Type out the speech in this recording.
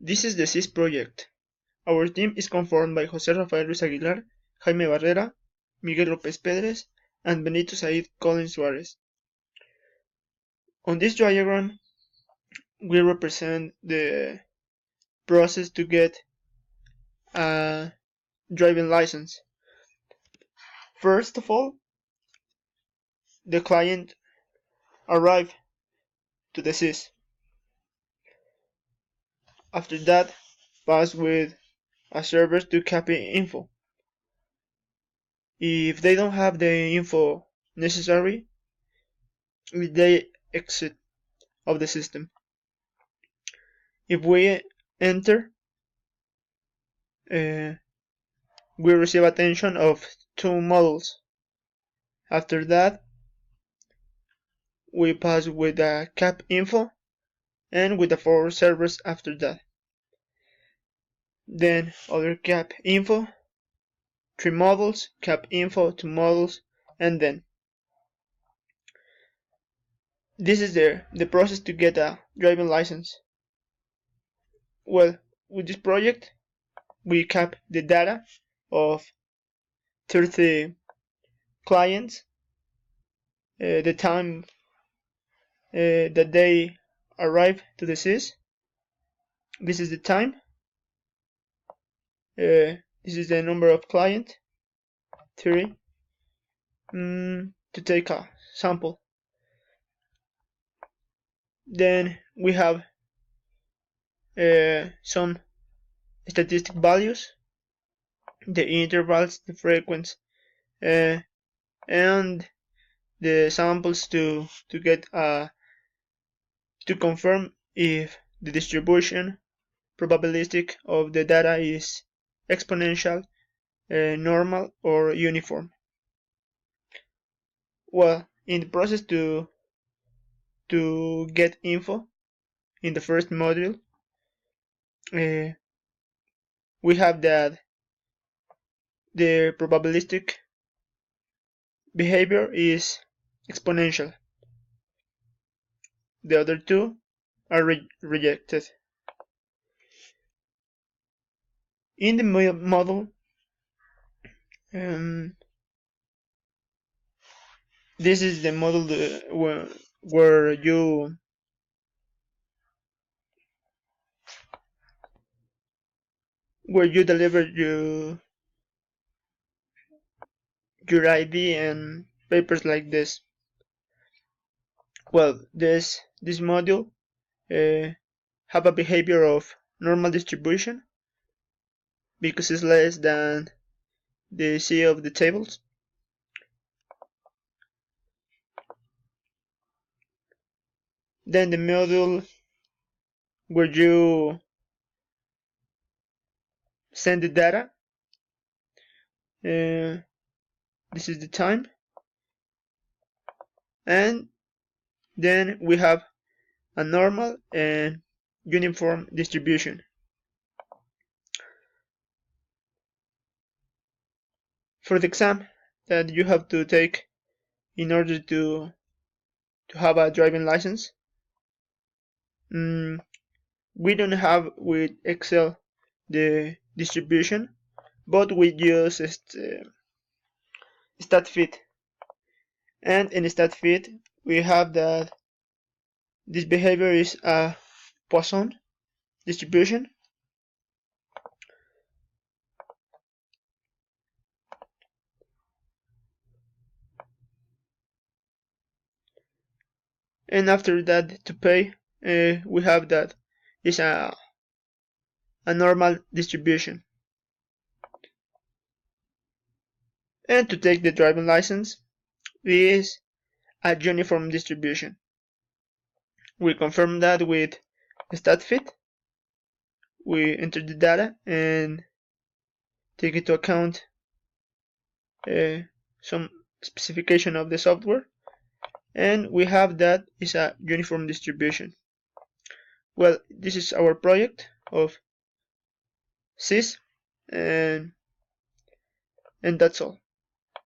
This is the Cis Project. Our team is conformed by José Rafael Ruiz Aguilar, Jaime Barrera, Miguel López Pedres, and Benito Said Colin Suarez. On this diagram, we represent the process to get a driving license. First of all, the client arrives to the Cis. After that, pass with a server to copy info. If they don't have the info necessary, they exit of the system. If we enter, we receive attention of 2 models. After that, we pass with the cap info and with the 4 servers after that. Then other cap info, 3 models, cap info, 2 models, and then. This is the process to get a driving license. Well, with this project, we cap the data of 30 clients, the time that they arrive to the Cis. This is the time. This is the number of clients, 30, to take a sample. Then we have some statistic values, the intervals, the frequency, and the samples to get to confirm if the distribution probabilistic of the data is exponential, normal, or uniform. Well, in the process to get info in the first module, we have that the probabilistic behavior is exponential. The other two are rejected. In the model, this is the model where you deliver your ID and papers like this. Well, this module have a behavior of normal distribution because it's less than the C of the tables. Then the module where you send the data, this is the time, and then we have a normal and uniform distribution. For the exam that you have to take in order to have a driving license, we don't have with Excel the distribution, but we use StatFit. And in StatFit, we have that this behavior is a Poisson distribution. And after that, to pay, we have that is a normal distribution. And to take the driving license is a uniform distribution. We confirm that with StatFit. We enter the data and take into account some specification of the software, and we have that is a uniform distribution. Well, this is our project of Cis, and that's all.